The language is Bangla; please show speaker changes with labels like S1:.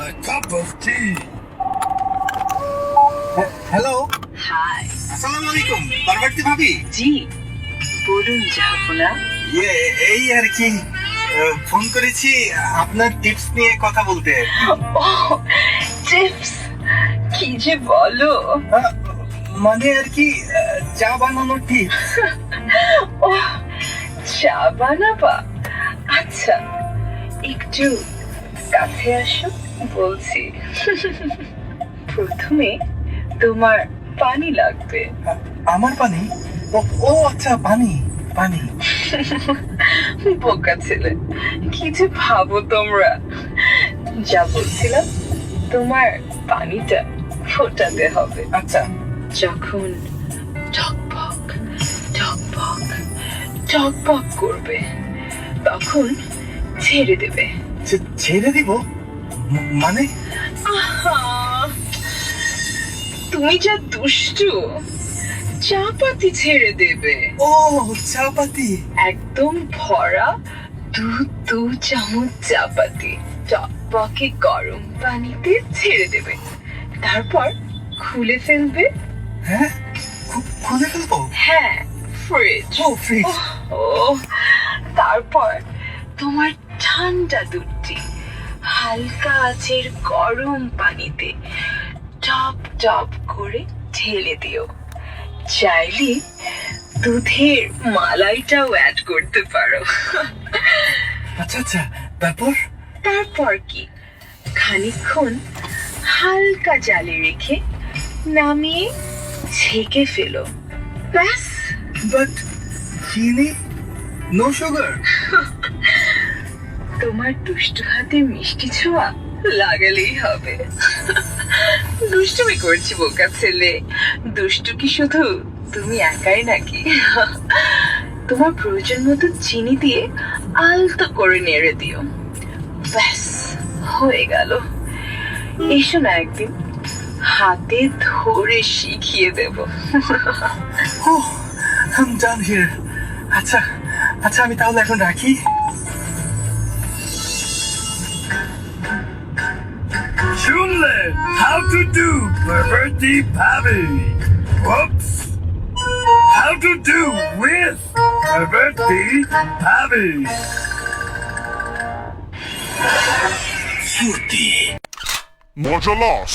S1: a cup of tea. Hello,
S2: hi.
S1: আসসালামু আলাইকুম পারভার্তি ভাবি।
S2: জি বলুন জাহাপনা।
S1: এই আর কি, ফোন করেছি আপনার টিপস নিয়ে কথা বলতে।
S2: টিপস কি যে বলো।
S1: মানে আর কি, চা বানানোর টিপস।
S2: ও চা বানাবা? আচ্ছা একটু কাছে আসো বলছি। প্রথমে তোমার পানি লাগবে।
S1: আমার পানি? ও আচ্ছা, পানি পানি।
S2: বোকা ছেলে, কি যে ভাবো তোমরা। যা বলছিলাম, তোমার পানিটা ফোটাতে হবে।
S1: আচ্ছা,
S2: যখন টকবক টকবক টকবক করবে তখন ছেড়ে দেবে।
S1: ছেড়ে দিব মানে?
S2: আহা, তুমি যা দুষ্টু। চা পাতি ছেড়ে দেবে।
S1: ও চা পাতি।
S2: একদম ভরা দু চামচ চা পাতি টকবকে গরম পানিতে ছেড়ে দেবে। তারপর খুলে ফেলবে।
S1: হ্যাঁ, খুলে ফেলবো?
S2: হ্যাঁ, ফ্রিজ।
S1: ও ফ্রিজ।
S2: ও তারপর তোমার ঠান্ডা দুধটি হালকা আঁচের গরম পানিতে টপ টপ করে ঢেলে দিও। চাইলে দুধের মালাইটাও অ্যাড করতে পারো।
S1: আচ্ছা আচ্ছা, তারপর?
S2: তারপর কি, খানিকক্ষণ হালকা জালে রেখে নামিয়ে ছেঁকে ফেলো। ব্যাস।
S1: বাট চিনি, নো সুগার।
S2: তোমার দুষ্টু হাতে মিষ্টি ছোঁয়া লাগালেই হবে। দুষ্টুমি করছি বোকা ছেলে। দুষ্টু কি শুধু তুমি একাই নাকি? তোমার প্রয়োজন মতো চিনি দিয়ে আলতো করে নেড়ে দিও। ব্যাস হয়ে গেল। এসো না একদিন, হাতে ধরে শিখিয়ে দেব।
S1: ও আম ডান হিয়ার। আচ্ছা আচ্ছা, আমি তাহলে এখন রাখি। শুনলেন how to do Parvati Bhabi. Whoops. How to do with Parvati Bhabi. Shruti.
S3: Mojalos.